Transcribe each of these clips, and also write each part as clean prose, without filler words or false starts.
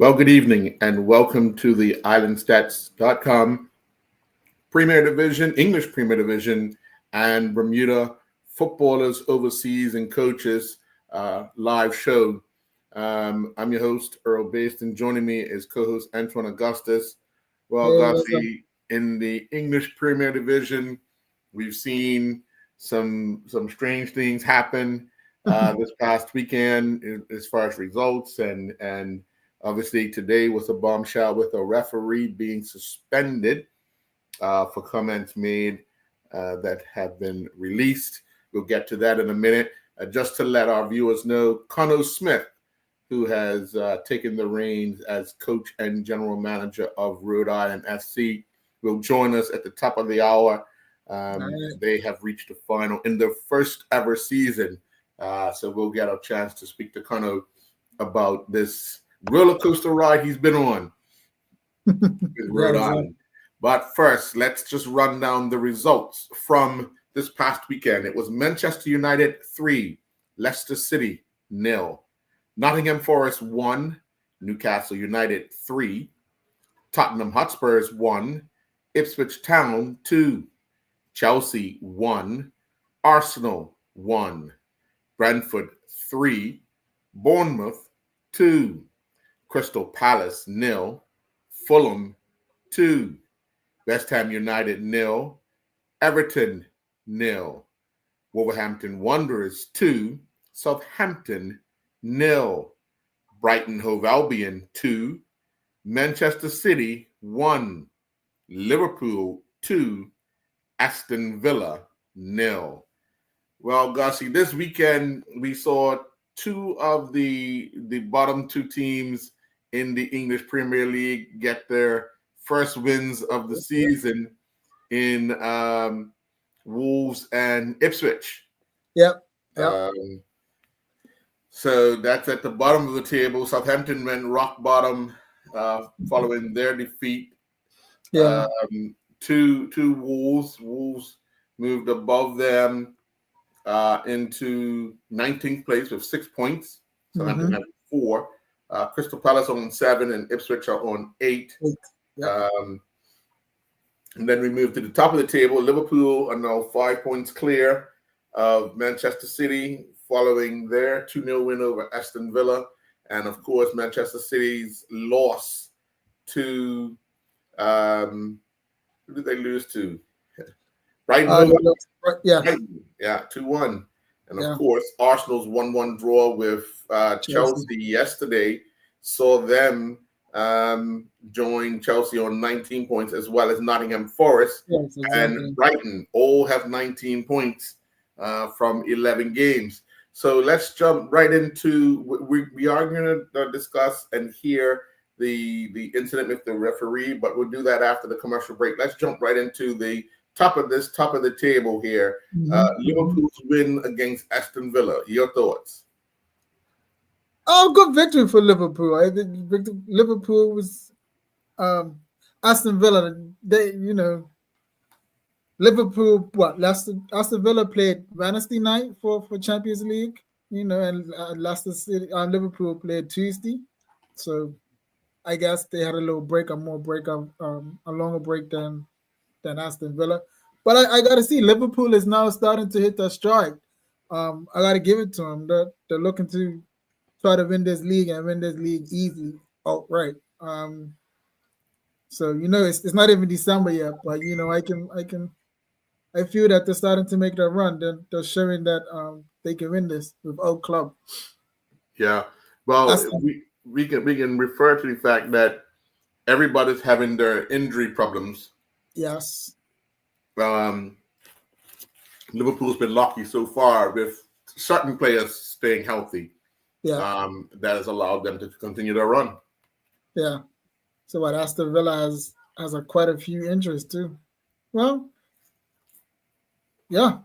Well, good evening and welcome to the Islandstats.com Premier Division, English Premier Division, and Bermuda Footballers Overseas and Coaches live show. I'm your host, Earl Based, joining me is co-host Antoine Augustus. Well, Augusty, in the English Premier Division, we've seen some strange things happen this past weekend as far as results and obviously, today was a bombshell with a referee being suspended for comments made that have been released. We'll get to that in a minute. Just to let our viewers know, Connor Smith, who has taken the reins as coach and general manager of Rhode Island SC, will join us at the top of the hour. They have reached the final in their first ever season. So we'll get a chance to speak to Connor about this roller coaster ride he's been on with Rhode Island. But first, let's just run down the results from this past weekend. It was Manchester United 3, Leicester City 0, Nottingham Forest 1, Newcastle United 3, Tottenham Hotspurs 1, Ipswich Town 2, Chelsea 1, Arsenal 1, Brentford 3, Bournemouth 2, Crystal Palace 0, Fulham 2, West Ham United 0, Everton 0, Wolverhampton Wanderers 2, Southampton 0, Brighton Hove Albion 2, Manchester City 1, Liverpool 2, Aston Villa 0. Well, Gussie, this weekend we saw two of the bottom two teams in the English Premier League get their first wins of the season in Wolves and Ipswich. Yep. So that's at the bottom of the table. Southampton went rock bottom following their defeat. To Wolves. Wolves moved above them into 19th place with 6 points. Southampton had 4. Crystal Palace on 7 and Ipswich are on 8. And then we move to the top of the table. Liverpool are now 5 points clear of Manchester City following their 2-0 win over Aston Villa. And of course, Manchester City's loss to who did they lose to? Brighton. Brighton. 2-1. And of course, Arsenal's 1-1 draw with Chelsea yesterday saw them join Chelsea on 19 points, as well as Nottingham Forest and Brighton all have 19 points from 11 games. So let's jump right into we are going to discuss and hear the incident with the referee, but we'll do that after the commercial break. Let's jump right into the top of the table here. Liverpool's win against Aston Villa. Your thoughts? Oh, good victory for Liverpool. I think Liverpool was Aston Villa. Liverpool. Aston Villa played Wednesday night for Champions League. And Leicester City. Liverpool played Tuesday. So I guess they had a little break, a longer break than Aston Villa. But I got to see, Liverpool is now starting to hit their stride. I got to give it to them. They're looking to try to win this league and win this league easily outright. So it's not even December yet, but I feel that they're starting to make their run. They're showing that they can win this without club. Yeah, well, we can refer to the fact that everybody's having their injury problems. Yes. Liverpool's been lucky so far with certain players staying healthy. Yeah. That has allowed them to continue their run. Yeah. So Aston Villa has quite a few injuries too. Well, yeah.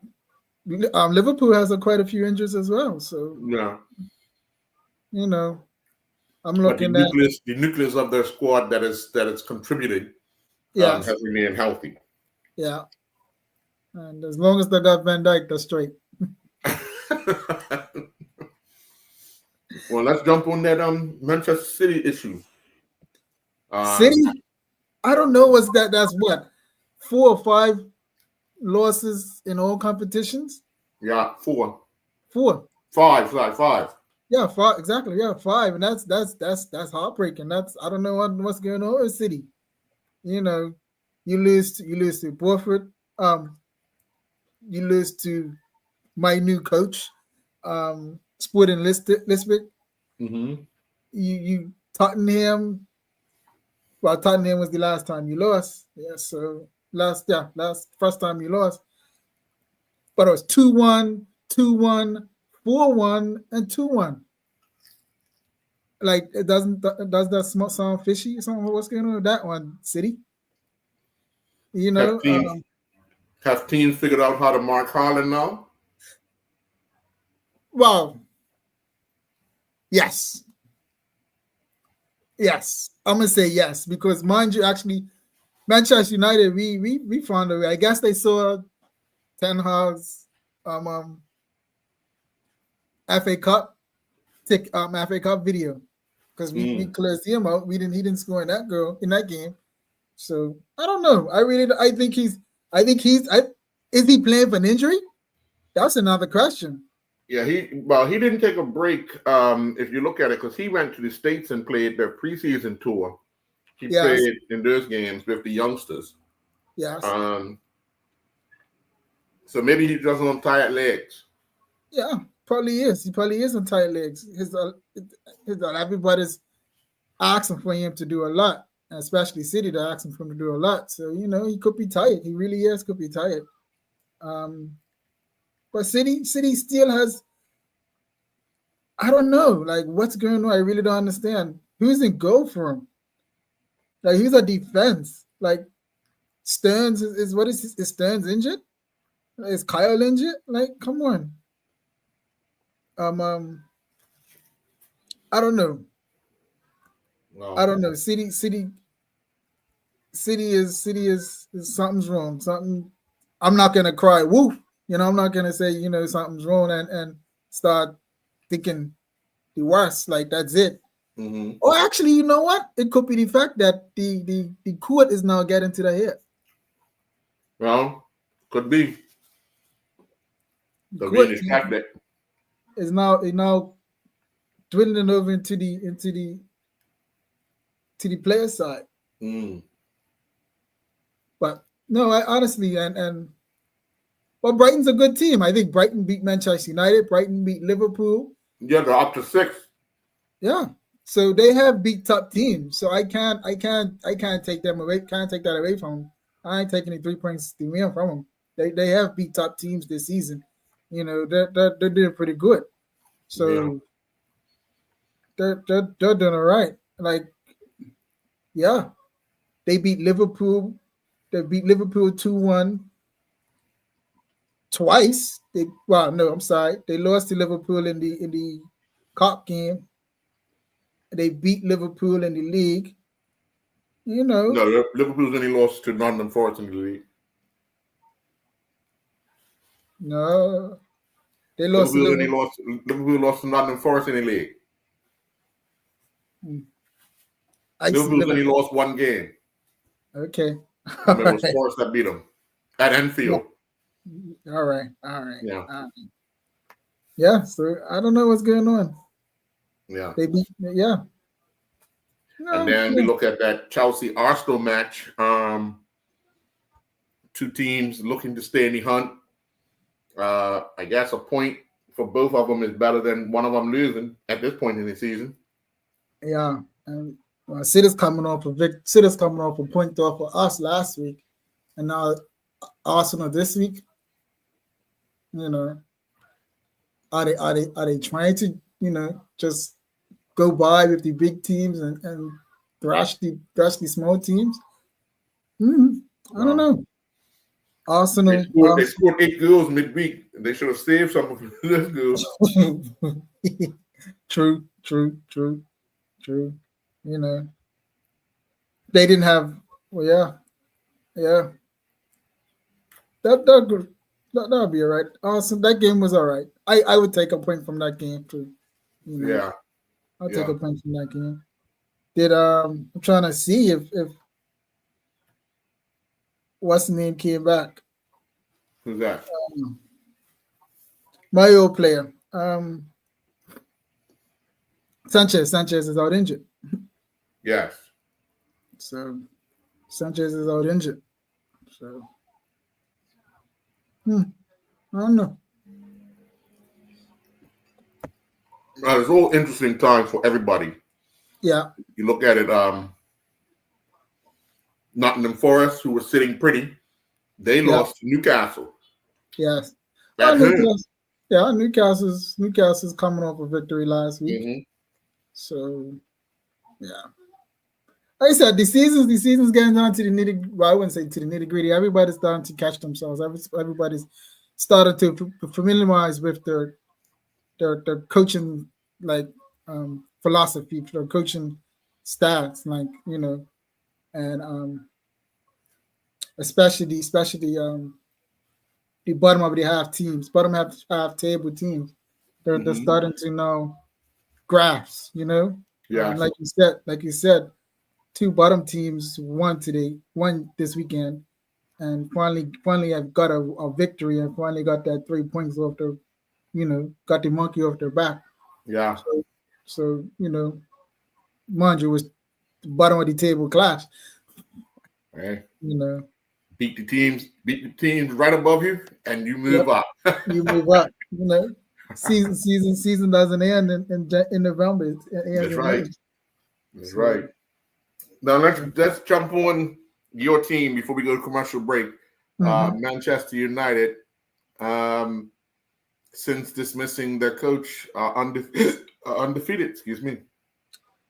Liverpool has quite a few injuries as well. So yeah. I'm looking at the nucleus of their squad that is contributing has remained healthy. Yeah. And as long as they got Van Dijk, they're straight. Well, let's jump on that Manchester City issue. City, I don't know what's that. That's what 4 or 5 losses in all competitions. Yeah, 4. 4. 5, like 5. Yeah, 5 exactly. Yeah, 5, and that's heartbreaking. I don't know what's going on with City. You know, you lose to Borford. You lose to my new coach, Sporting Lisbeth. Mm-hmm. You Tottenham. Well, Tottenham was the last time you lost. Yeah, so first time you lost. But it was 2-1, 2-1, 4-1, and 2-1. Like it does that sound fishy? Something what's going on with that one, City? You know, Have teams figured out how to mark Haaland now? well, yes. Yes. I'm gonna say yes, because mind you, actually, Manchester United, we found a way. I guess they saw Ten Hag's FA Cup FA Cup video, because we closed him out. He didn't score in that game. So I don't know. I think he's is he playing for an injury? That's another question. Yeah, he didn't take a break. If you look at it, because he went to the States and played their preseason tour. He played in those games with the youngsters. Yes. So maybe he doesn't on tired legs. Yeah, probably is. He probably is on tight legs. Everybody's asking for him to do a lot, especially City. They're asking for him to do a lot. So he could be tired. He really is. Could be tired. But City still has. I don't know, like what's going on. I really don't understand. Who's in goal for him? Like who's a defense? Like Stearns is what is Stearns injured? Is Kyle injured? Like, come on. I don't know. Wow. I don't know. City is something's wrong. Something. I'm not gonna cry. Woof. I'm not gonna say something's wrong and start thinking the worst. Like that's it. Mm-hmm. Or actually, you know what? It could be the fact that the court is now getting to the head. Well, could be. So being distracted is now dwindling over into the player side. But no, I honestly well, Brighton's a good team. I think Brighton beat Manchester United. Brighton beat Liverpool. Yeah, they're up to 6. Yeah, so they have beat top teams. So I can't take them away. Can't take that away from them. I ain't taking the 3 points to win from them. They have beat top teams this season. They're doing pretty good. So they're doing all right. Like, yeah, they beat Liverpool. They beat Liverpool 2-1 twice. They lost to Liverpool in the cup game. They beat Liverpool in the league. No, Liverpool's only lost to Nottingham Forest in the league. No, they lost. Liverpool lost to Nottingham Forest in the league. Liverpool's only lost 1 game. Okay. And it was Forest that beat them at Anfield. Yeah. All right. Yeah. Yeah. So I don't know what's going on. Yeah. They beat. Yeah. And then we look at that Chelsea Arsenal match. 2 teams looking to stay in the hunt. I guess a point for both of them is better than one of them losing at this point in the season. Yeah, and City's coming off a point off for us last week, and now Arsenal this week. Are they trying to just go by with the big teams and thrash the small teams? I don't know. Arsenal. They scored 8 goals midweek. They should have saved some of those goals. True. They didn't have. Well, yeah. That'll be all right. Awesome. That game was all right. I would take a point from that game too. Yeah. I'll take a point from that game. I'm trying to see if what's the name came back. Who's that? My old player. Sanchez is out injured. Yes. So Sanchez is out injured. So I don't know. It's all interesting times for everybody. Yeah. You look at it, Nottingham Forest, who were sitting pretty, they lost to Newcastle. Yes. That hurt. Yeah, Newcastle's coming off a victory last week. Mm-hmm. So yeah. Like I said, the season's getting down to the nitty. Well, I wouldn't say to the nitty gritty. Everybody's starting to catch themselves. Everybody's started to familiarize with their coaching philosophy, their coaching stats, and especially the bottom of the half teams, bottom half table teams. They're starting to know graphs, Yeah. Like you said, two bottom teams won this weekend, and finally have got a victory and finally got that 3 points off their, got the monkey off their back. Yeah. So mind you, was the bottom of the table clash. Hey. Beat the teams right above you, and you move up. You move up. Season doesn't end in November. It ends That's right. May. That's right. Now let's jump on your team before we go to commercial break. Manchester United, since dismissing their coach, undefeated. Excuse me.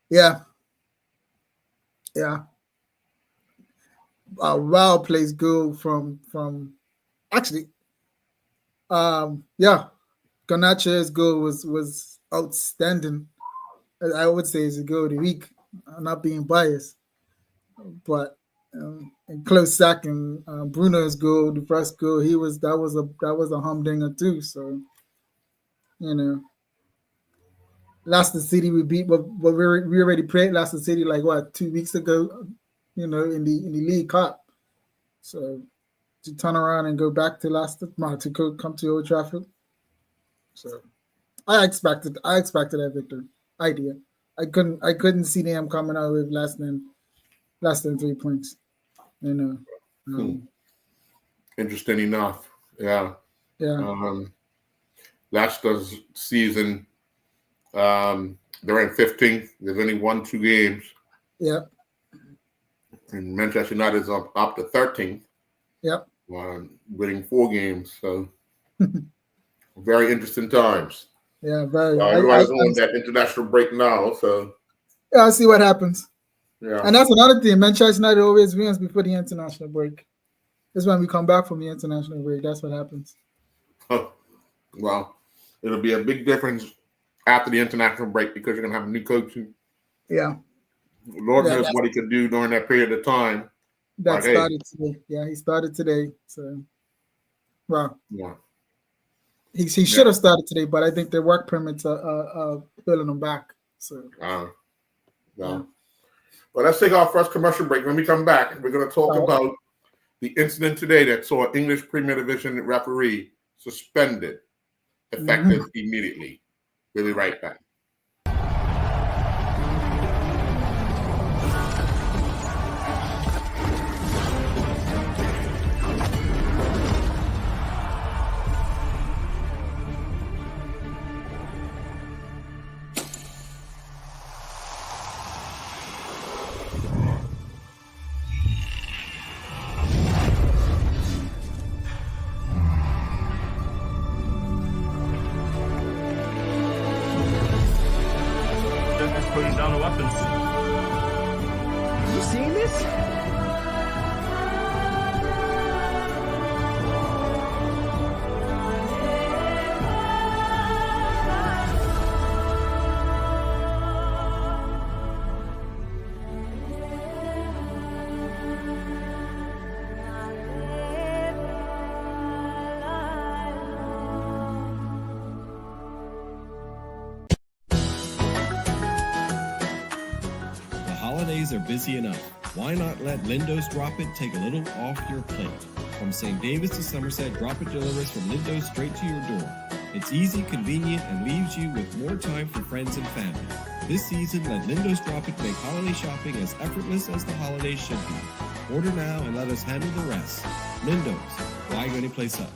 Yeah. Wow plays goal from actually. Garnacho's goal was outstanding. I would say it's a goal of the week. I'm not being biased, but in close second, Bruno's goal, the first goal, that was a humdinger too. So, Leicester City we beat, but we already played Leicester City 2 weeks ago, in the League Cup. So to turn around and go back to Leicester, to come to Old Trafford. So I expected that victory. I did. I couldn't see them coming out with less than 3 points. Interesting enough. Yeah. Yeah. Leicester's season, they're in 15th. They've only won 2 games. Yeah. And Manchester United is up to 13th. Yep. Winning 4 games. So very interesting times. Yeah, very. Everybody's on that international break now. So yeah, I'll see what happens. Yeah. And that's another thing. Manchester United always wins before the international break. This is when we come back from the international break. That's what happens. Well, it'll be a big difference after the international break because you're going to have a new coach. Yeah. Lord knows what he could do during that period of time. That started today. Yeah, he started today. So, well, yeah. He should have started today, but I think their work permits are filling them back. So, yeah. Well, let's take our first commercial break. When we come back, we're going to talk about the incident today that saw an English Premier Division referee suspended, effective immediately. We'll be right back. are busy enough. Why not let Lindo's Drop It take a little off your plate? From St. David's to Somerset, Drop It delivers from Lindo's straight to your door. It's easy, convenient, and leaves you with more time for friends and family. This season, let Lindo's Drop It make holiday shopping as effortless as the holidays should be. Order now and let us handle the rest. Lindo's, why go anyplace else?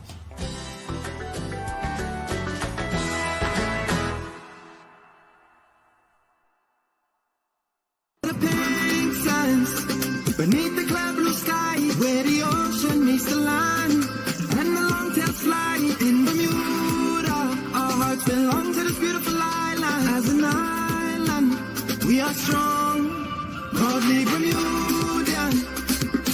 Beneath the cloud blue sky, where the ocean meets the land, and the long-tail fly in Bermuda. Our hearts belong to this beautiful island. As an island, we are strong, proudly Bermudian.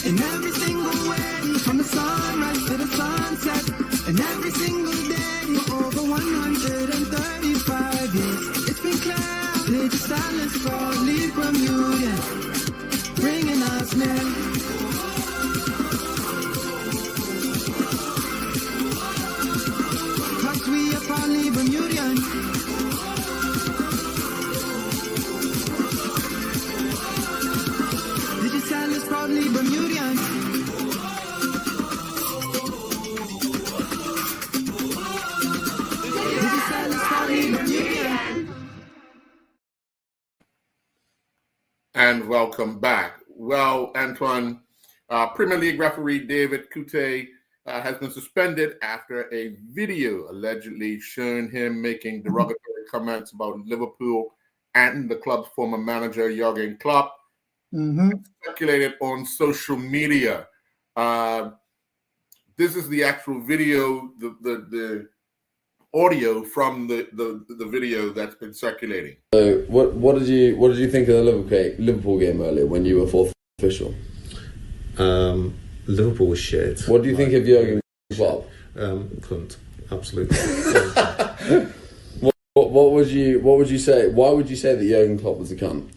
In every single way, from the sunrise to the sunset, and every single day for over 135 years. It's been clear, they just silence proudly Bermudian. Bringing us near. Cause we are proudly Bermudian. Digital is proudly Bermudian. Digital is proudly Bermudian. And welcome back. Well, Antoine, Premier League referee David Kute has been suspended after a video allegedly showing him making derogatory comments about Liverpool and the club's former manager, Jurgen Klopp, circulated on social media. This is the actual video, the audio from the video that's been circulating. So what did you think of the Liverpool game earlier when you were fourth official? Liverpool was shit. What do you think of Jurgen Klopp? Cunt, absolutely. What would you say? Why would you say that Jurgen Klopp was a cunt?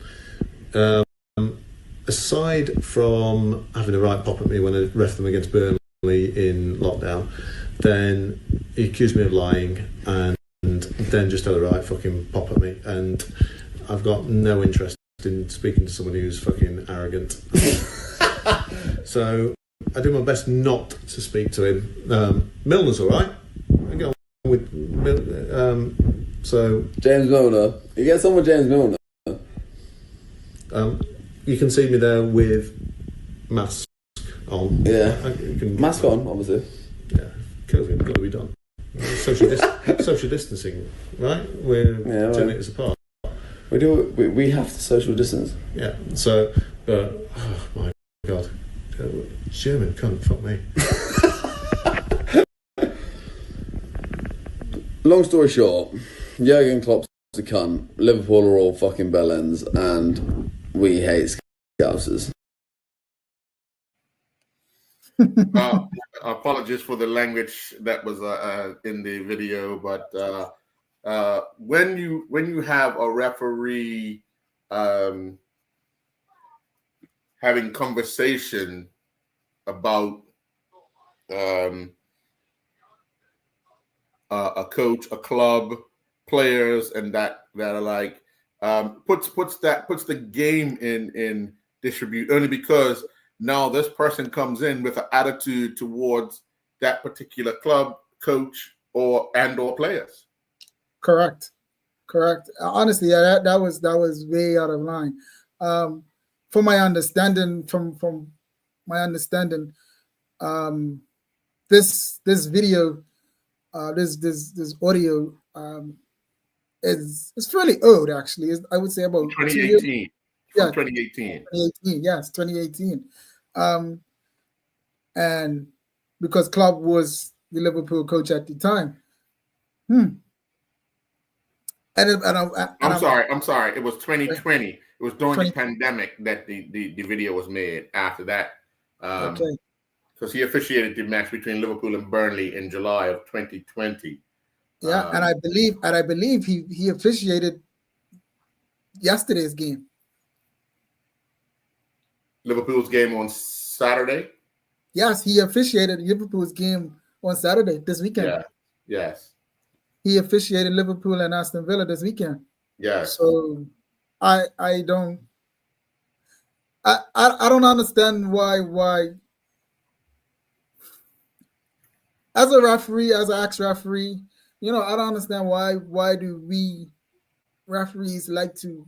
Aside from having a right pop at me when I ref them against Burnley in lockdown, then he accused me of lying and then just had a right fucking pop at me, and I've got no interest in speaking to someone who's fucking arrogant. So I do my best not to speak to him. Milner's alright. I get on with so James Milner. You get someone James Milner. You can see me there with mask on. Yeah. Mask on, obviously. Yeah. COVID, got to be done. Social distancing, right? We're 10 meters apart. We have to social distance. Yeah. So, oh my God, German cunt, fuck me. Long story short, Jurgen Klopp's a cunt. Liverpool are all fucking bellends, and we hate Scousers. Apologies for the language that was in the video, but when you have a referee having conversation about a coach, a club, players, and that are like puts the game in disrepute, only because now this person comes in with an attitude towards that particular club, coach, or players. Correct. Honestly, yeah, that was way out of line. From my understanding, this video, this audio, is fairly old, actually. I would say about 2018. Yeah, 2018. 2018, yes, 2018. And because Klopp was the Liverpool coach at the time. I'm sorry. It was 2020. It was during the pandemic that the video was made. After that, because he officiated the match between Liverpool and Burnley in July of 2020. Yeah, and I believe he officiated yesterday's game. Liverpool's game on Saturday? Yes, he officiated Liverpool's game on Saturday this weekend. Yeah. Yes. He officiated Liverpool and Aston Villa this weekend. Yes. So I don't I don't understand why as a referee, as an ex-referee, I don't understand why do we referees like to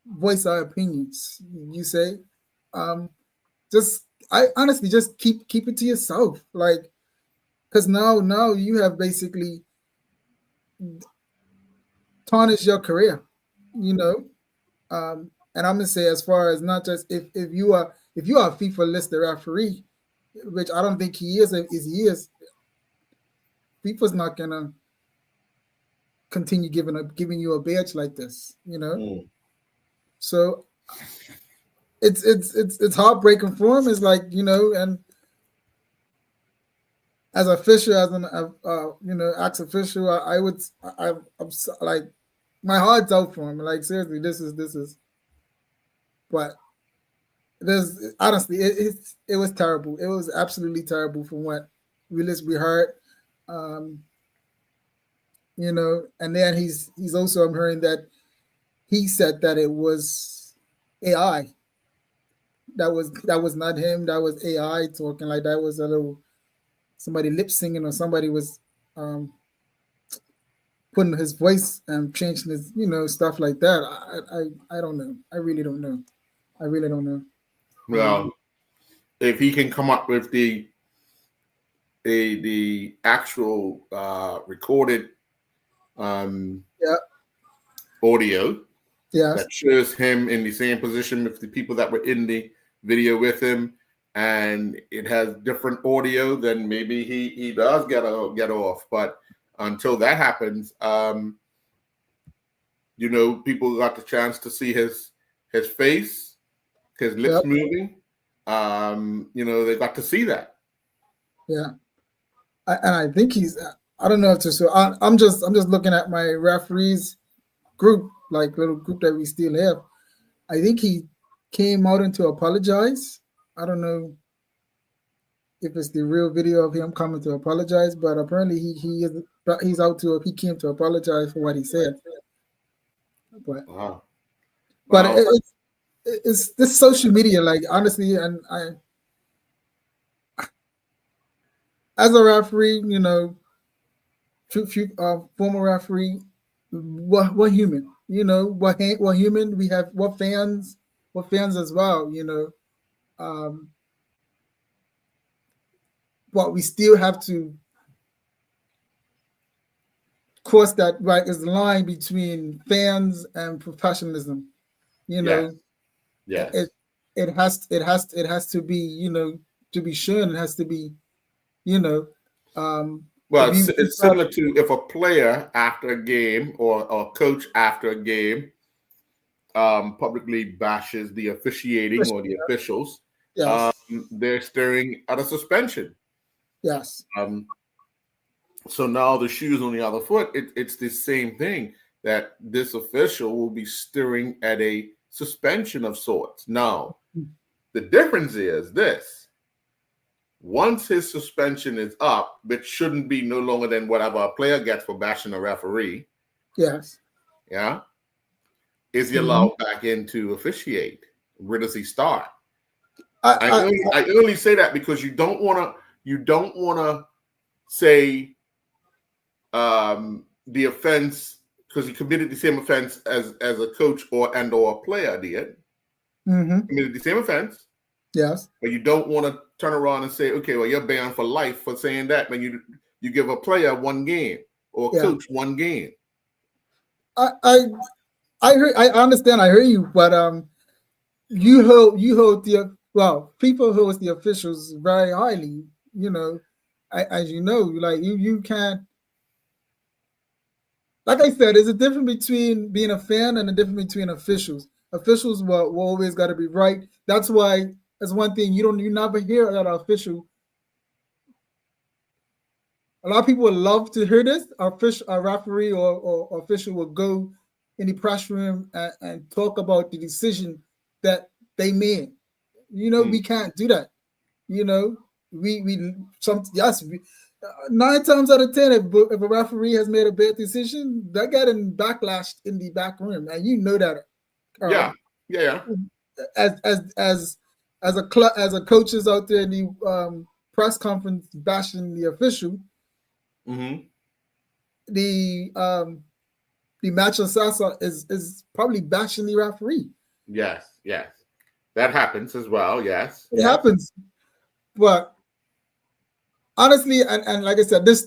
voice our opinions. You say, I honestly just keep it to yourself, like, because now you have basically tarnished your career, and I'm gonna say, as far as not just if you are a FIFA listed referee, which I don't think he is. If he is, FIFA's not gonna continue giving you a badge like this, So it's heartbreaking for him. It's like, and as official, as an ex-official, I'm like, my heart's out for him. Like, seriously, this is. But there's honestly, it was terrible. It was absolutely terrible from what we heard. And then he's also, I'm hearing that he said that it was AI. That was not him. That was AI talking. Like, that was a little somebody lip singing, or somebody was putting his voice and changing his, stuff like that. I don't know. I really don't know. Well, if he can come up with the actual recorded audio that shows him in the same position with the people that were in the video with him, and it has different audio, then maybe he does get off. But until that happens, people got the chance to see his face, his lips moving. They got to see that. Yeah, and I think he's. I don't know if to. So I'm just looking at my referees group, like little group that we still have. I think he came out and to apologize. I don't know if it's the real video of him coming to apologize, but apparently he came to apologize for what he said. But wow. But it's this social media, like, honestly, and I, as a referee, former referee, we're human, we're human. We're fans as well, but we still have to cross that, right, is the line between fans and professionalism. Yes. It has to be, to be shown. It has to be, well, it's similar to if a player after a game or a coach after a game publicly bashes the officiating or the officials. Yes. They're staring at a suspension. Yes. So now the shoe's on the other foot. It's the same thing, that this official will be staring at a suspension of sorts. Now, the difference is this: once his suspension is up, which shouldn't be no longer than whatever a player gets for bashing a referee. Yes. Yeah. Is he allowed back in to officiate? Where does he start? I only say that because you don't want to say the offense, because he committed the same offense as a coach or a player did. Committed the same offense. Yes. But you don't want to turn around and say, okay, well, you're banned for life for saying that when you give a player one game or a coach one game. I understand. I hear you, but you hold people hold the officials very highly. As you know, like you can't. Like I said, there's a difference between being a fan and a difference between officials. Officials will always got to be right. That's why, that's one thing you never hear that an official. A lot of people would love to hear this. A referee or official will go in the press room and talk about the decision that they made. We can't do that. We 9 times out of 10, if a referee has made a bad decision, they're getting backlash in the back room, and you know that. Yeah. as a coaches out there in the press conference bashing the official, Mm-hmm. the Macho Sasa is probably bashing the referee. Yes, that happens as well. Yes, It happens, but honestly, and like I said, this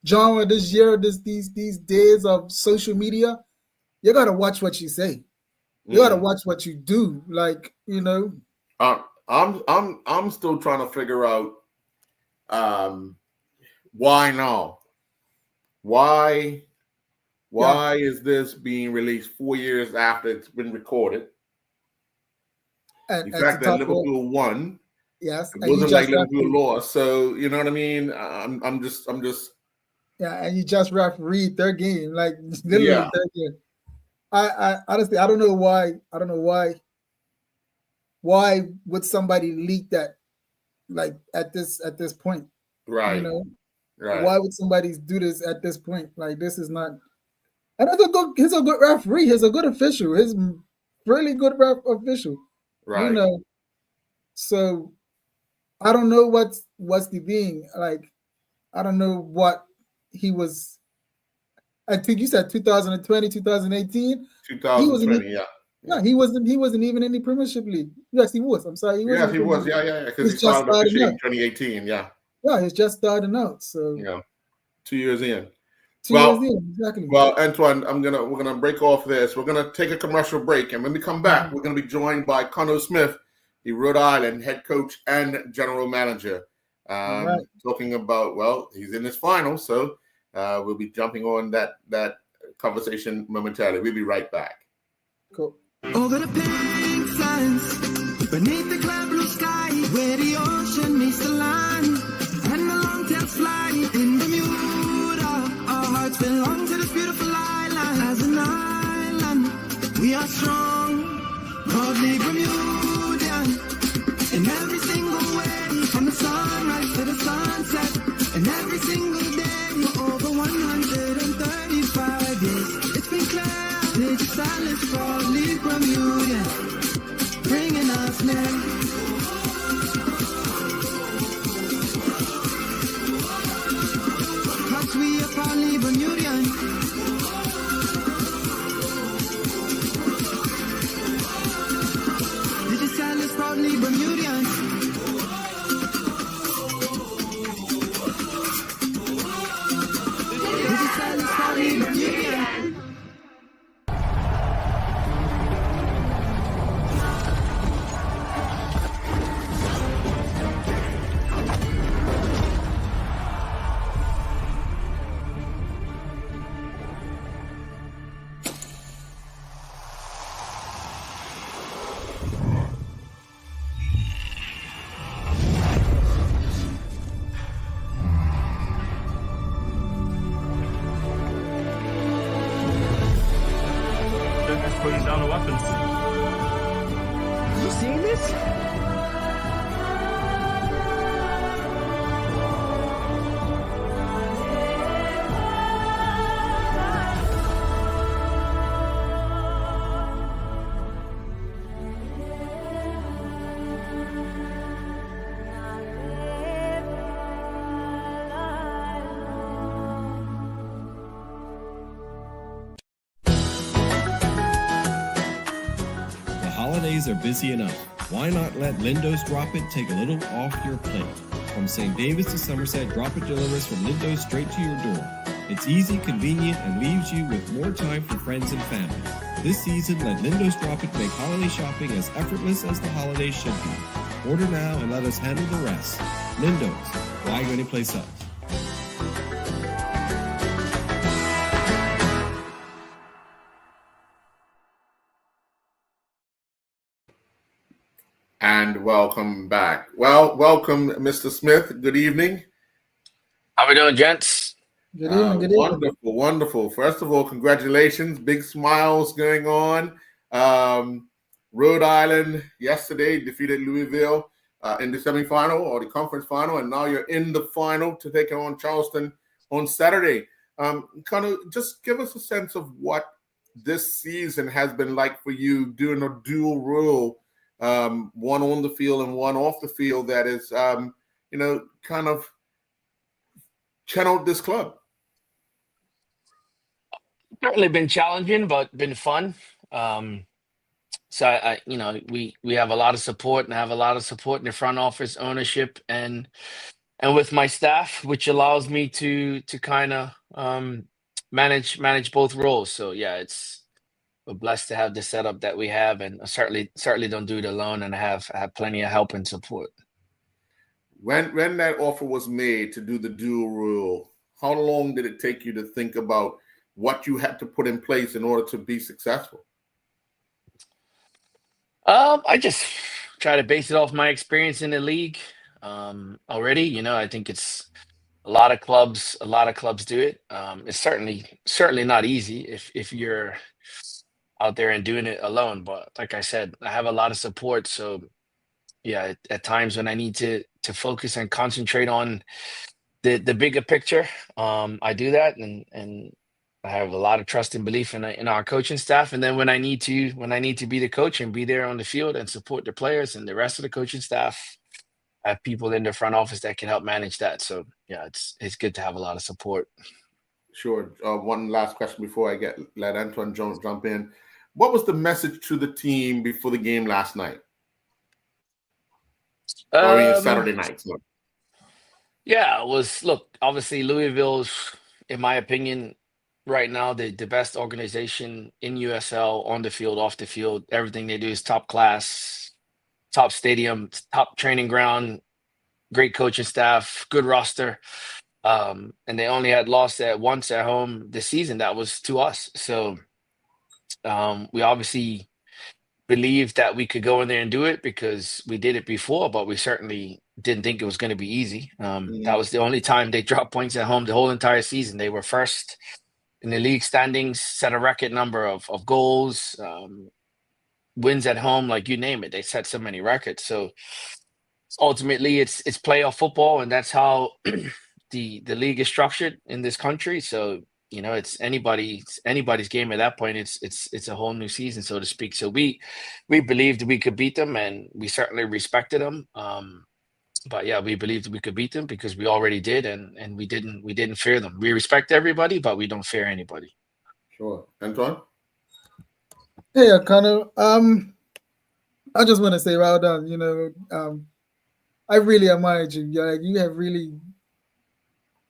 genre, this year, these days of social media, you gotta watch what you say. You gotta watch what you do. Like, I'm still trying to figure out why now. Why is this being released 4 years after it's been recorded? And the fact that Liverpool won, yes, it wasn't like Liverpool lost. So you know what I mean. I'm just. Yeah, and you just refereed their game, like literally their game. I honestly, I don't know why. I don't know why. Why would somebody leak that, like at this point? Right. Right. Why would somebody do this at this point? Like, this is not. And he's a good referee. He's a good official. He's really good official. Right. So I don't know what's the being like. I don't know what he was. I think you said 2020, 2018. 2020, yeah. He wasn't even in the Premiership League. Yes, he was. I'm sorry. He was. Yeah. Because he started officiating in 2018. Yeah. Yeah, he's just starting out. So 2 years in. 2 years in, exactly. Well, Antoine, we're gonna break off this. We're gonna take a commercial break, and when we come back, we're gonna be joined by Conor Smith, the Rhode Island head coach and general manager, talking about he's in his final, so we'll be jumping on that conversation momentarily. We'll be right back. Cool. Over the pink fence, beneath the clear blue sky, where the ocean meets the land, and the long tail fly in Bermuda. Our hearts belong to this beautiful island. As an island, we are strong, proudly Bermudian. In every single way, from the sunrise to the sunset, and every single day, for over 135 years, it's been clear. This silence proudly Bermudian, bringing us near. Cause we are proudly Bermudian. This is silence proudly Bermudian. This is silence proudly Bermudian. Putting down the weapons. You seeing this? Holidays are busy enough. Why not let Lindo's Drop It take a little off your plate? From St. David's to Somerset, Drop It delivers from Lindo's straight to your door. It's easy, convenient, and leaves you with more time for friends and family. This season, let Lindo's Drop It make holiday shopping as effortless as the holidays should be. Order now and let us handle the rest. Lindo's, why go anyplace else? And welcome back. Well, welcome, Mr. Smith. Good evening. How we doing, gents? Good evening. Good evening. Wonderful. First of all, congratulations. Big smiles going on. Rhode Island yesterday defeated Louisville in the semifinal or the conference final, and now you're in the final to take on Charleston on Saturday. Kind of just give us a sense of what this season has been like for you doing a dual role, one on the field and one off the field that is, kind of channeled this club? Certainly been challenging, but been fun. So we have a lot of support, and I have a lot of support in the front office, ownership, and with my staff, which allows me to kind of manage both roles. So yeah, we're blessed to have the setup that we have, and I certainly don't do it alone, and I have plenty of help and support. When that offer was made to do the dual role, how long did it take you to think about what you had to put in place in order to be successful? I just try to base it off my experience in the league already. I think it's a lot of clubs do it. It's certainly not easy if you're out there and doing it alone. But like I said, I have a lot of support. So yeah, at times when I need to focus and concentrate on the bigger picture, I do that, and I have a lot of trust and belief in our coaching staff. And then when I need to be the coach and be there on the field and support the players and the rest of the coaching staff, I have people in the front office that can help manage that. So yeah, it's good to have a lot of support. Sure. One last question before I let Antoine Jones jump in. What was the message to the team before the game last night? Saturday night. So. Yeah, it was, look, obviously Louisville's, in my opinion, right now the best organization in USL, on the field, off the field. Everything they do is top class, top stadium, top training ground, great coaching staff, good roster. And they only had lost once at home this season. That was to us. So we obviously believed that we could go in there and do it because we did it before, but we certainly didn't think it was going to be easy. That was the only time they dropped points at home the whole entire season. They were first in the league standings, set a record number of goals, wins at home, like you name it. They set so many records. So ultimately it's playoff football, and that's how the league is structured in this country. So it's anybody's game at that point. It's a whole new season, so to speak. So we believed we could beat them, and we certainly respected them. But yeah, we believed we could beat them because we already did, and we didn't fear them. We respect everybody, but we don't fear anybody. Sure. Antoine? Yeah, kind of. I just want to say, well done. I really admire you. You have really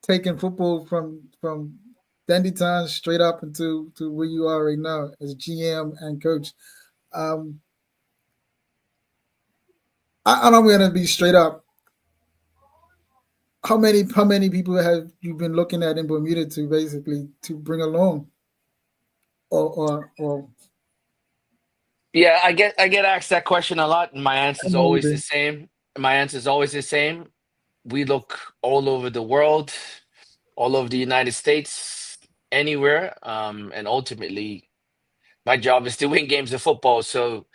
taken football from dandy times straight up into where you are right now as GM and coach. I'm going to be straight up. How many people have you been looking at in Bermuda to bring along, or? Yeah, I get asked that question a lot, and my answer is always the same. We look all over the world, all over the United States, anywhere, and ultimately, my job is to win games of football. So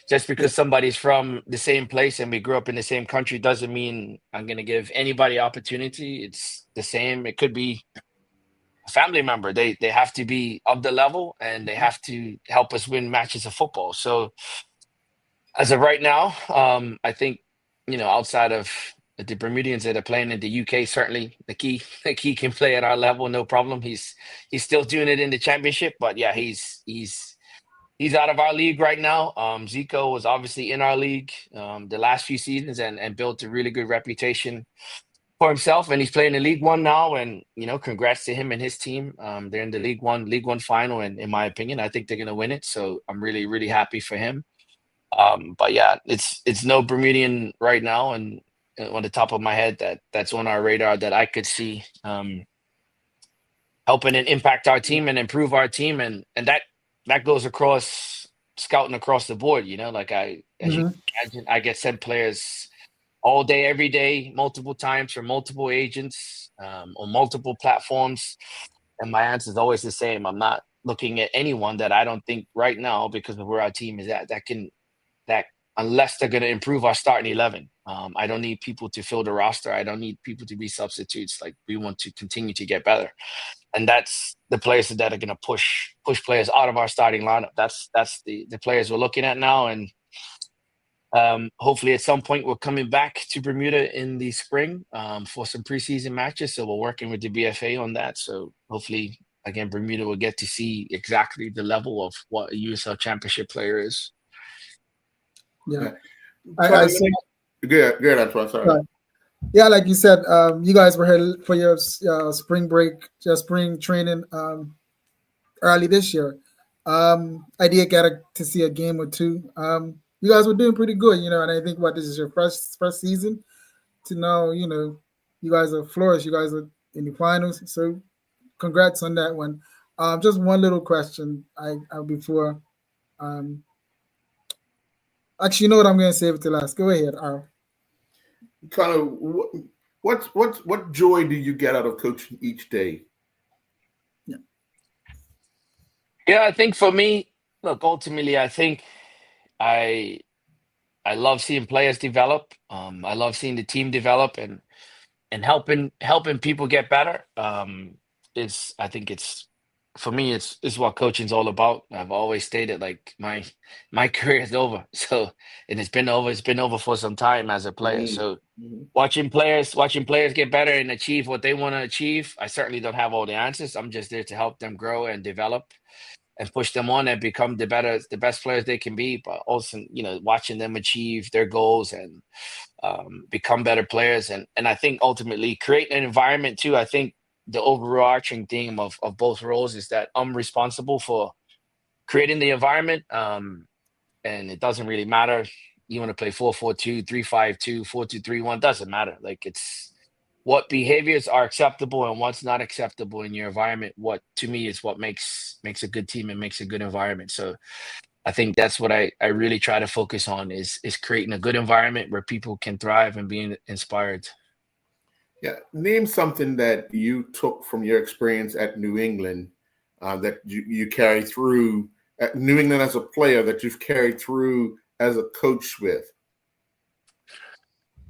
just because somebody's from the same place and we grew up in the same country doesn't mean I'm going to give anybody opportunity. It's the same. It could be a family member. They have to be of the level, and they have to help us win matches of football. So as of right now, I think, outside of the Bermudians that are playing in the UK, certainly the key can play at our level, no problem. He's still doing it in the championship, but yeah, he's out of our league right now. Zico was obviously in our league the last few seasons and built a really good reputation for himself, and he's playing in League One now. And congrats to him and his team. They're in the League One final, and in my opinion, I think they're going to win it. So I'm really, really happy for him. But yeah, it's no Bermudian right now, and on the top of my head that's on our radar that I could see helping and impact our team and improve our team, and that goes across scouting across the board. As you can imagine, I get sent players all day, every day, multiple times from multiple agents on multiple platforms, and my answer is always the same. I'm not looking at anyone that I don't think right now, because of where our team is at, that unless they're going to improve our starting 11. I don't need people to fill the roster. I don't need people to be substitutes. Like, we want to continue to get better, and that's the players that are going to push players out of our starting lineup. That's the players we're looking at now, and hopefully at some point we're coming back to Bermuda in the spring for some preseason matches. So we're working with the BFA on that. So hopefully, again, Bermuda will get to see exactly the level of what a USL Championship player is. Yeah. I see. Good, Antoine. Sorry. Right. Yeah, like you said, you guys were here for your spring break, your spring training early this year. I did get to see a game or two. You guys were doing pretty good, and I think this is your first season. To now, you guys are flourished. You guys are in the finals, so congrats on that one. Just one little question. Before. Actually, you know what? I'm going to save it to last. Go ahead, Al. Kind of, what joy do you get out of coaching each day? Yeah, I think for me, look, ultimately, I think I love seeing players develop. I love seeing the team develop and helping people get better. I think it's for me, it's what coaching's all about. I've always stated, like, my career is over. So, and it's been over for some time as a player. So watching players get better and achieve what they want to achieve. I certainly don't have all the answers. I'm just there to help them grow and develop and push them on and become the best players they can be. But also, watching them achieve their goals and become better players. And I think ultimately create an environment too. I think the overarching theme of both roles is that I'm responsible for creating the environment. And it doesn't really matter. You want to play 4-4-2, 3-5-2, 4-2-3-1, doesn't matter. Like, it's what behaviors are acceptable and what's not acceptable in your environment. What, to me, is what makes a good team and makes a good environment. So I think that's what I really try to focus on is creating a good environment where people can thrive and be inspired. Yeah, name something that you took from your experience at New England that you carry through at New England as a player that you've carried through as a coach with.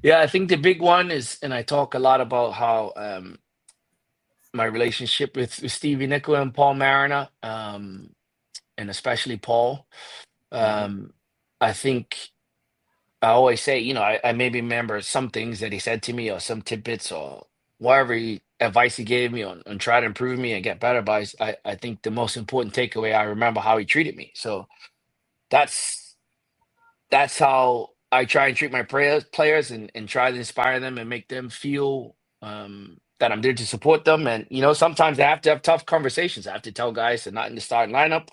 Yeah, I think the big one is, and I talk a lot about how my relationship with Stevie Nicol and Paul Mariner, and especially Paul. I think I always say, I maybe remember some things that he said to me or some tidbits or whatever advice he gave me on try to improve me and get better. But I think the most important takeaway, I remember how he treated me. So that's how I try and treat my players and try to inspire them and make them feel that I'm there to support them. And, sometimes I have to have tough conversations. I have to tell guys they're not in the starting lineup.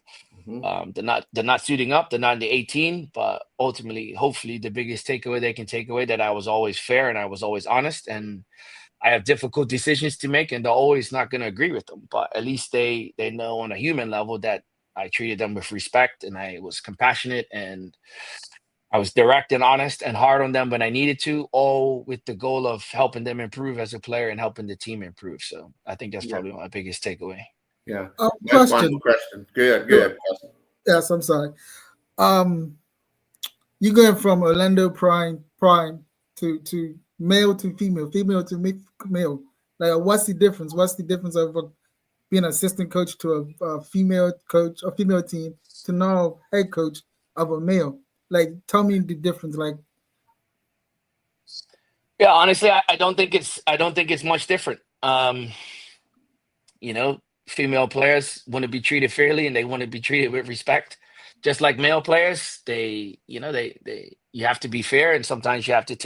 They're not suiting up. They're not in the 18. But ultimately, hopefully, the biggest takeaway they can take away that I was always fair and I was always honest. And I have difficult decisions to make, and they're always not going to agree with them. But at least they know on a human level that I treated them with respect and I was compassionate and I was direct and honest and hard on them when I needed to, all with the goal of helping them improve as a player and helping the team improve. So I think that's probably my biggest takeaway. Yeah. Question. Good. Yes, I'm sorry. You going from Orlando Prime to male to female to male. Like, what's the difference? What's the difference of being assistant coach to a female coach, a female team, to now head coach of a male? Like, tell me the difference. Like, yeah, honestly, I don't think it's much different. Female players want to be treated fairly and they want to be treated with respect, just like male players. You have to be fair, and sometimes you have to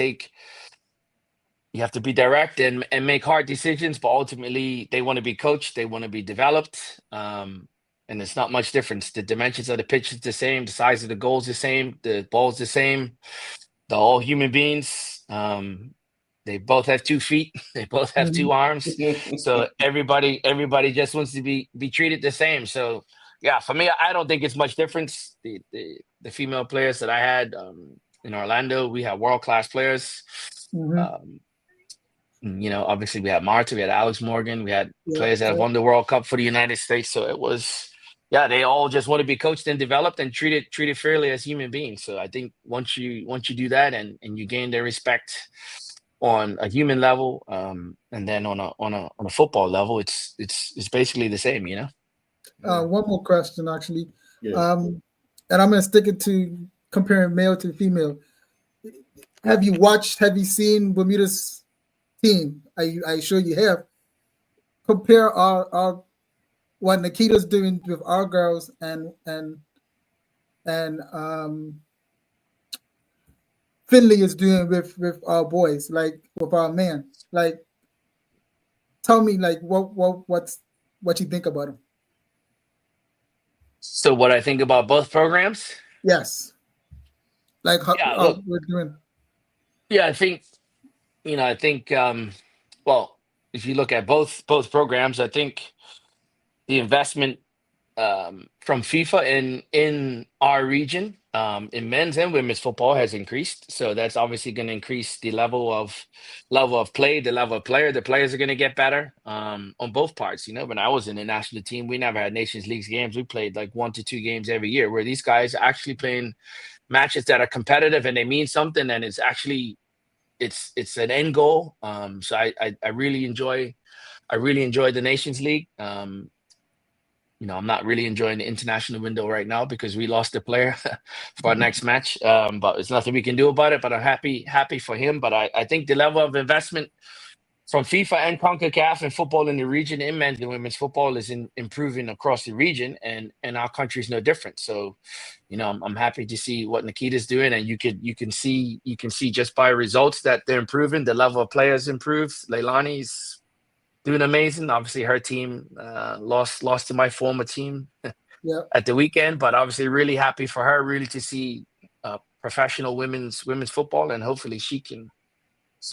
be direct and make hard decisions. But ultimately, they want to be coached, they want to be developed. And it's not much difference. The dimensions of the pitch is the same. The size of the goal is the same. The ball's the same. They're all human beings. They both have 2 feet. They both have 2 arms. So everybody just wants to be treated the same. So yeah, for me, I don't think it's much difference. The female players that I had in Orlando, we had world-class players. Obviously we had Marta, we had Alex Morgan, we had players that have won the World Cup for the United States. So it was yeah, they all just want to be coached and developed and treated fairly as human beings. So I think once you do that and you gain their respect on a human level, and then on a football level, it's basically the same, you know. One more question, actually. Yeah. And I'm going to stick it to comparing male to female. Have you seen Bermuda's team? I sure you have. Compare our what Nikita's doing with our girls and Finley is doing with our boys, like with our men. Like, tell me, like, what you think about them? So what I think about both programs? Yes, like how we're doing. Yeah, I think well, if you look at both programs, I think the investment from FIFA in our region, in men's and women's football, has increased. So that's obviously going to increase the level of play, the level of player. The players are going to get better on both parts. You know, when I was in the national team, we never had Nations League games. We played like 1 to 2 games every year, where these guys are actually playing matches that are competitive and they mean something, and it's actually it's an end goal. So I really enjoy the Nations League. I'm not really enjoying the international window right now because we lost a player for our next match. But there's nothing we can do about it. But I'm happy for him. But I think the level of investment from FIFA and CONCACAF and football in the region, in men's and women's football, is improving across the region, and our country is no different. So, I'm happy to see what Nikita's doing, and you can see just by results that they're improving. The level of players improves. Leilani's doing amazing. Obviously, her team lost to my former team at the weekend, but obviously really happy for her. Really to see professional women's football, and hopefully she can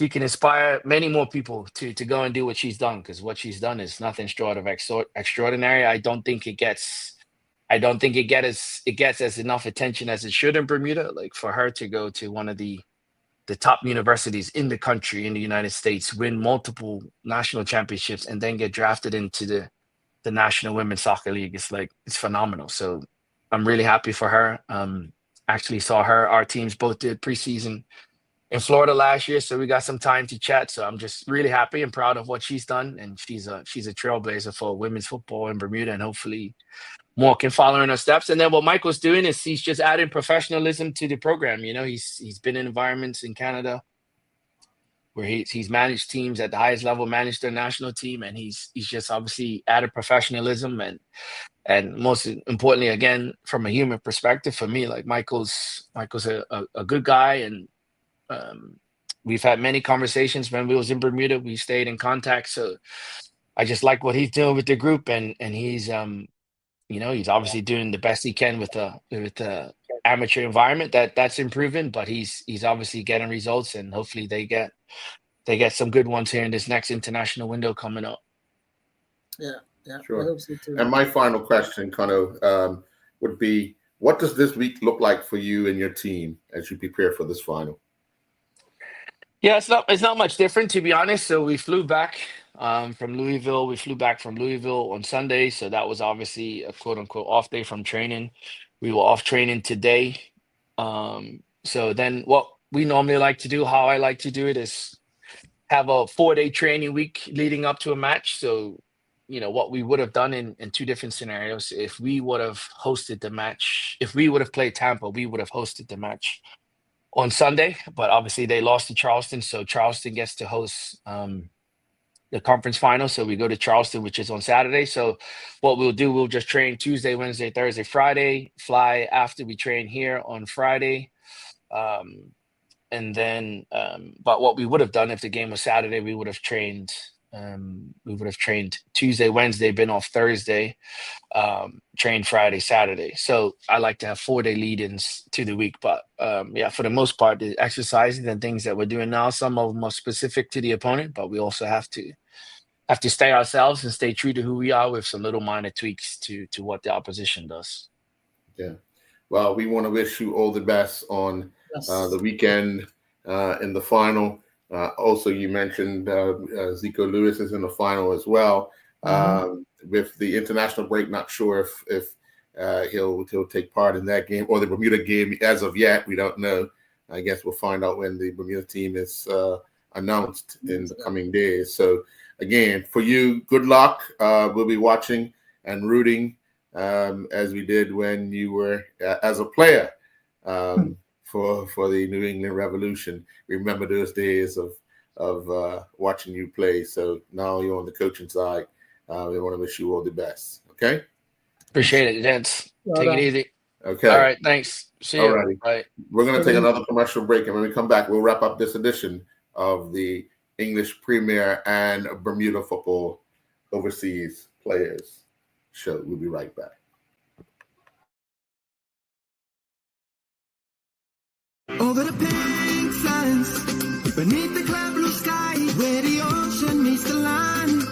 inspire many more people to go and do what she's done, because what she's done is nothing short of extraordinary. I don't think it gets as enough attention as it should in Bermuda. Like, for her to go to one of the top universities in the country, in the United States, win multiple national championships, and then get drafted into the National Women's Soccer League, it's phenomenal. So I'm really happy for her. Actually saw our teams both did preseason in Florida last year, so we got some time to chat. So I'm just really happy and proud of what she's done, and she's a trailblazer for women's football in Bermuda, and hopefully more can follow in her steps. And then what Michael's doing is he's just adding professionalism to the program. He's been in environments in Canada where he's managed teams at the highest level, managed their national team, and he's just obviously added professionalism and most importantly, again, from a human perspective, for me, like Michael's a good guy, and we've had many conversations when we was in Bermuda. We stayed in contact, so I just like what he's doing with the group, and he's he's obviously doing the best he can with the amateur environment that's improving, but he's obviously getting results, and hopefully they get some good ones here in this next international window coming up. Yeah, sure. I hope so too. And my final question, would be, what does this week look like for you and your team as you prepare for this final? Yeah, it's not much different, to be honest. So we flew back from Louisville. We flew back from Louisville on Sunday, so that was obviously a quote unquote off day from training. We were off training today. So then what we normally like to do, how I like to do it, is have a 4-day training week leading up to a match. So, what we would have done in 2 different scenarios, if we would have hosted the match, if we would have played Tampa, we would have hosted the match on Sunday, but obviously they lost to Charleston, so Charleston gets to host the conference final. So we go to Charleston, which is on Saturday. So what we'll do, we'll just train Tuesday, Wednesday, Thursday, Friday, fly after we train here on Friday. And then, but what we would have done if the game was Saturday, we would have trained Tuesday, Wednesday, been off Thursday, trained Friday, Saturday. So I like to have 4-day lead-ins to the week. But for the most part, the exercises and things that we're doing now, some of them are specific to the opponent, but we also have to stay ourselves and stay true to who we are, with some little minor tweaks to what the opposition does. Yeah. Well, we want to wish you all the best on the weekend in the final. Also, you mentioned Zico Lewis is in the final as well. With the international break, not sure if he'll take part in that game or the Bermuda game. As of yet, we don't know. I guess we'll find out when the Bermuda team is announced in the coming days. So again, for you, good luck. We'll be watching and rooting as we did when you were as a player for the New England Revolution. Remember those days of watching you play. So now you're on the coaching side. We want to wish you all the best. Okay. Appreciate it, gents. Take it easy. Okay. All right. Thanks. See you. Alrighty. Bye. We're going to take another commercial break, and when we come back, we'll wrap up this edition of the English Premier and Bermuda Football Overseas Players Show. We'll be right back. Over the pink sands, beneath the clear blue sky, where the ocean meets the land,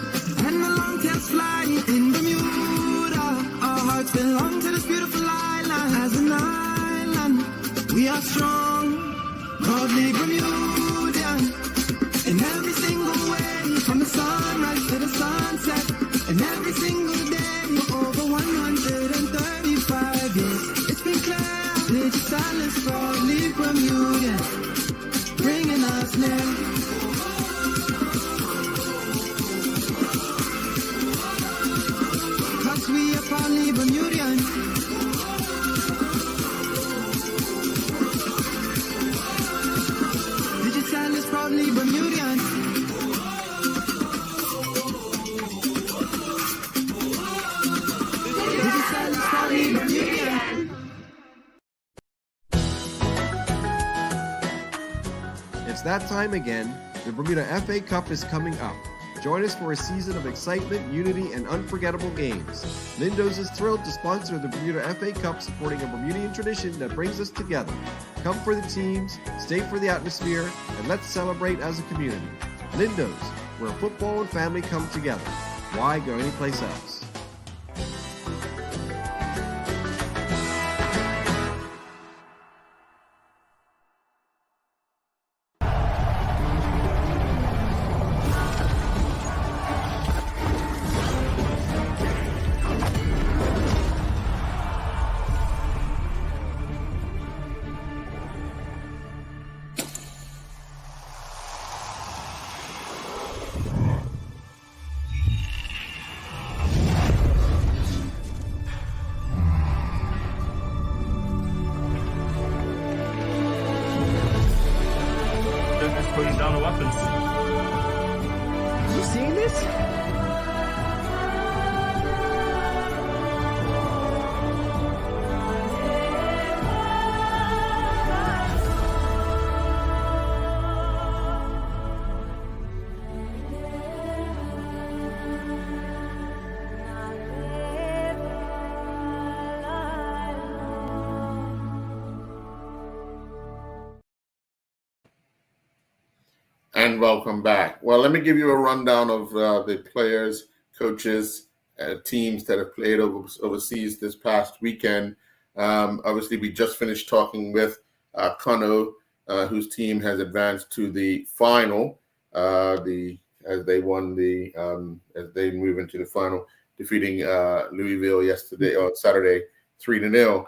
and the long tails fly in Bermuda. Our hearts belong to this beautiful island. As an island, we are strong, proudly Bermudian. In every single way, from the sunrise to the sunset, and every single day for over 135 years. It's been clear. It's silence proudly Bermudian, bringing us near. Cause we are proudly Bermudian. Digital is proudly Bermudian. Digital is proudly Bermudian. It's that time again. The Bermuda FA Cup is coming up. Join us for a season of excitement, unity, and unforgettable games. Lindo's is thrilled to sponsor the Bermuda FA Cup, supporting a Bermudian tradition that brings us together. Come for the teams, stay for the atmosphere, and let's celebrate as a community. Lindo's, where football and family come together. Why go anyplace else? Putting down the weapons. You seeing this? And welcome back. Well, let me give you a rundown of the players, coaches, teams that have played overseas this past weekend. Obviously, we just finished talking with Kano, whose team has advanced to the final. As they move into the final, defeating Louisville Saturday, 3-0.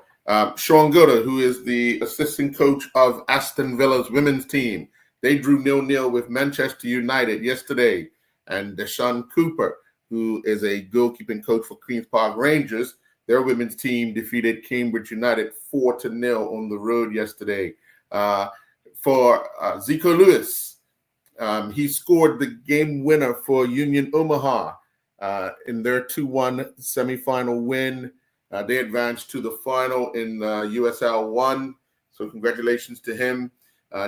Sean Goda, who is the assistant coach of Aston Villa's women's team. They drew 0-0 with Manchester United yesterday. And Deshaun Cooper, who is a goalkeeping coach for Queen's Park Rangers, their women's team defeated Cambridge United 4-0 on the road yesterday. For Zico Lewis, he scored the game winner for Union Omaha in their 2-1 semifinal win. They advanced to the final in USL 1. So congratulations to him.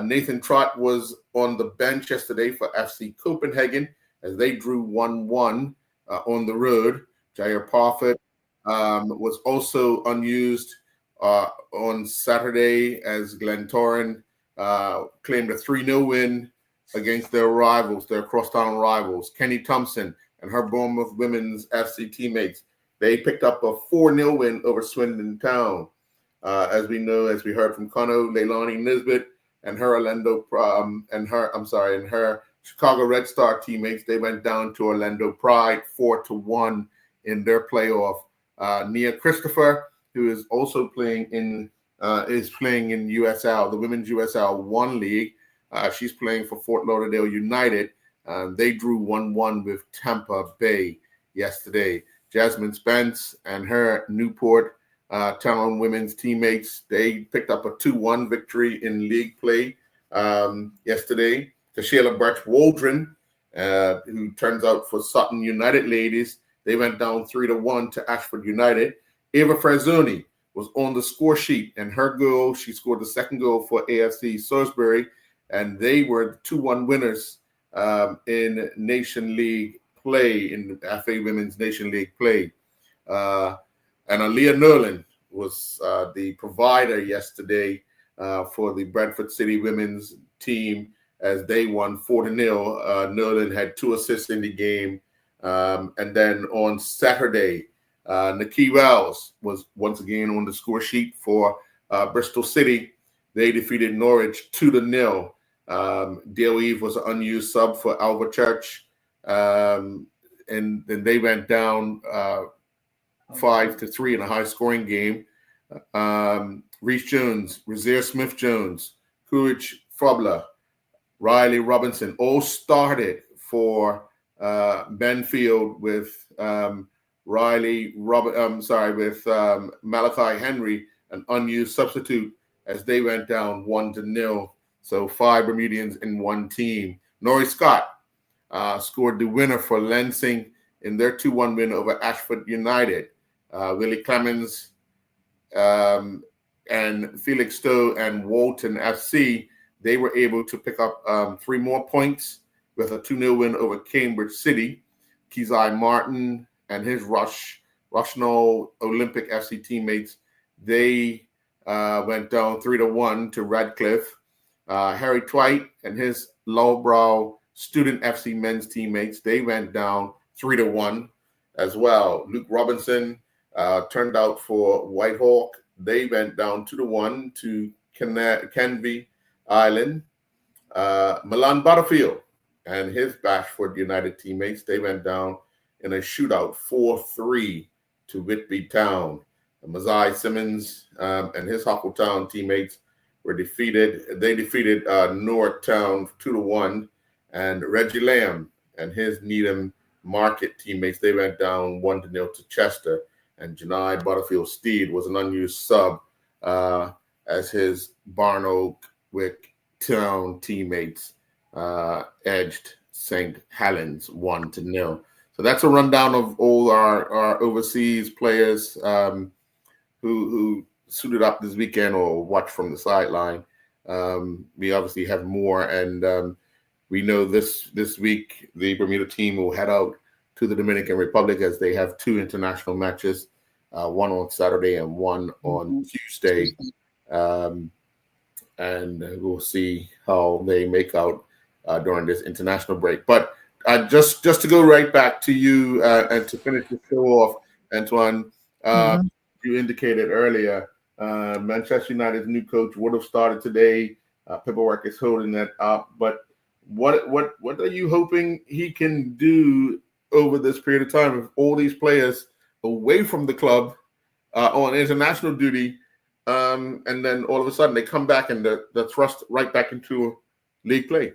Nathan Trott was on the bench yesterday for FC Copenhagen as they drew 1-1 on the road. Jair Parfit was also unused on Saturday as Glentoran claimed a 3-0 win against their rivals, their crosstown rivals. Kenny Thompson and her Bournemouth Women's FC teammates, they picked up a 4-0 win over Swindon Town. As we know, as we heard from Conno, Leilani Nisbet and her her Chicago Red Star teammates, they went down to Orlando Pride 4-1 in their playoff. Nia Christopher who is also playing in USL, the Women's USL 1 League. She's playing for Fort Lauderdale United. They drew 1-1 with Tampa Bay yesterday. Jasmine Spence and her Newport Town women's teammates, they picked up a 2-1 victory in league play yesterday. Sheila Birch Waldron, who turns out for Sutton United ladies, they went down 3-1 to Ashford United. Eva Frazzoni was on the score sheet, and her goal, she scored the second goal for AFC Salisbury, and they were the 2-1 winners in Nation League play, in the FA Women's Nation League play. And Aaliyah Nerlin was the provider yesterday for the Bradford City women's team as they won 4-0. Nerlin had 2 assists in the game. And then on Saturday, Nikki Wells was once again on the score sheet for Bristol City. They defeated Norwich 2-0. Dale Eve was an unused sub for Alva Church. And then they went down 5-3 in a high-scoring game. Reese Jones, Razir Smith-Jones, Courage Frobler, Riley Robinson all started for Benfield with Malachi Henry, an unused substitute, as they went down 1-0. So 5 Bermudians in one team. Norrie Scott scored the winner for Lansing in their 2-1 win over Ashford United. Willie Clemens and Felix Stowe and Walton FC, they were able to pick up 3 more points with a 2-0 win over Cambridge City. Keziah Martin and his Rushnell Olympic FC teammates, they went down 3-1 to Radcliffe. Harry Twite and his Lowbrow Student FC men's teammates, they went down 3-1 as well. Luke Robinson turned out for Whitehawk. They went down 2-1 to Canvey Island. Milan Butterfield and his Bashford United teammates, they went down in a shootout 4-3 to Whitby Town. Mazai Simmons and his Hockletown teammates were defeated. They defeated North Town 2-1, and Reggie Lamb and his Needham Market teammates, they went down 1-0 to Chester. And Janai Butterfield Steed was an unused sub as his Barnoak Town teammates edged St. Helens 1-0. So that's a rundown of all our overseas players who suited up this weekend or watched from the sideline. We obviously have more, and we know this week the Bermuda team will head out to the Dominican Republic as they have 2 international matches, one on Saturday and one on Tuesday. And we'll see how they make out during this international break. But just to go right back to you and to finish the show off, Antoine, you indicated earlier Manchester United's new coach would have started today. Paperwork is holding that up. But what are you hoping he can do over this period of time with all these players away from the club on international duty, and then all of a sudden they come back and they're thrust right back into league play?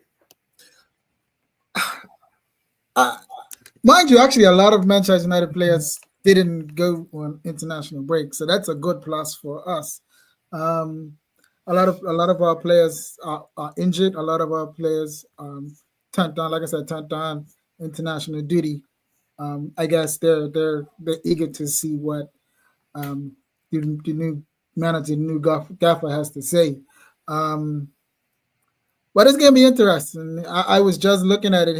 Mind you, actually, a lot of Manchester United players didn't go on international break, so that's a good plus for us. A lot of our players are injured. A lot of our players turned down international duty. I guess they're eager to see what the new manager, the new gaffer has to say. But it's gonna be interesting. I was just looking at it.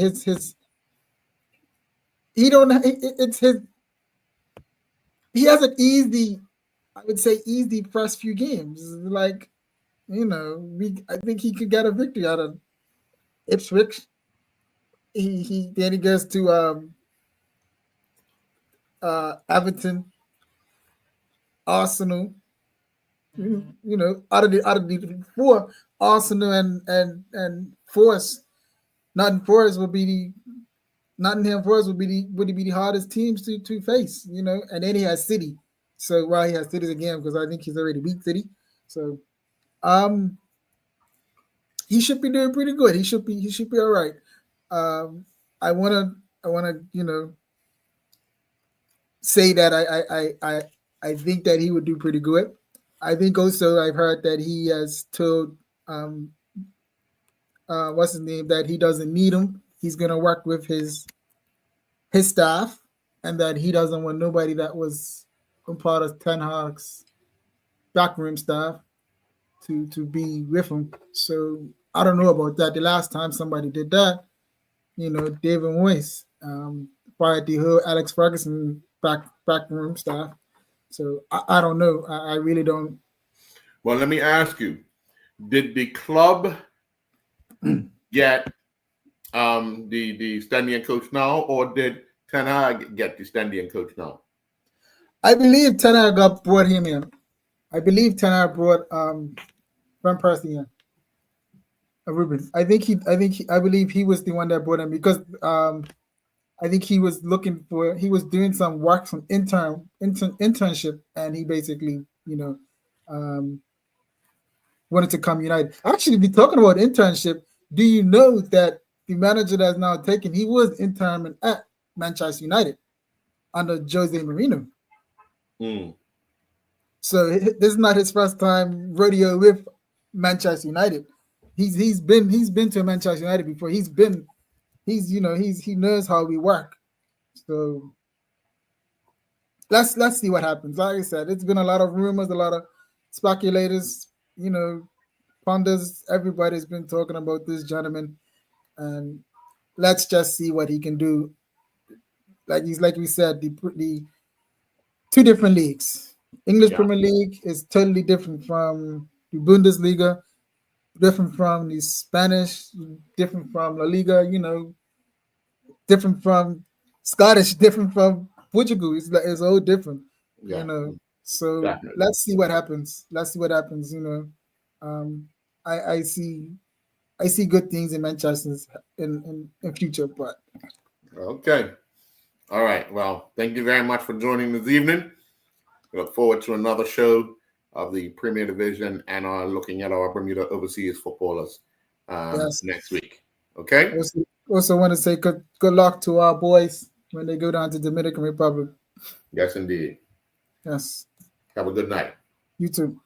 He has an easy, I would say, easy first few games. Like, I think he could get a victory out of Ipswich. Then he goes to Everton, Arsenal. Out of the 4, Arsenal and Forest, Nottingham Forest would be the hardest teams to face. And then he has City. So while he has City again, because I think he's already beat City. So he should be doing pretty good. He should be all right. I wanna say that I think that he would do pretty good. I think also I've heard that he has told what's his name, that he doesn't need him. He's gonna work with his staff, and that he doesn't want nobody that was a part of Ten Hag's backroom staff to be with him. So I don't know about that. The last time somebody did that, David Moyes fired the whole Alex Ferguson backroom staff. So I don't know. I really don't. Well, let me ask you: did the club get the standing coach now, or did Ten Hag get the standing coach now? I believe Ten Hag brought him in. I believe Ten Hag brought Van Persie in. Ruben. I believe he was the one that brought him, because I think he was doing some work, some internship, and he basically, wanted to come United. Actually, be talking about internship, do you know that the manager that's now taken, he was intern at Manchester United under Jose Mourinho. So this is not his first time rodeo with Manchester United. He's been to Manchester United before. He knows how we work. So let's see what happens. Like I said, it's been a lot of rumors, a lot of speculators, pundits. Everybody's been talking about this gentleman, and let's just see what he can do. Like we said, the two different leagues. English Premier League is totally different from the Bundesliga, different from the Spanish, different from La Liga, different from Scottish, different from Portugal. It's all different, So Definitely. Let's see what happens. I see good things in Manchester in future, but Okay. All right. Well, thank you very much for joining this evening. We look forward to another show of the Premier Division and are looking at our Bermuda overseas footballers next week. Okay? Also want to say good luck to our boys when they go down to Dominican Republic. Yes, indeed. Yes. Have a good night. You too.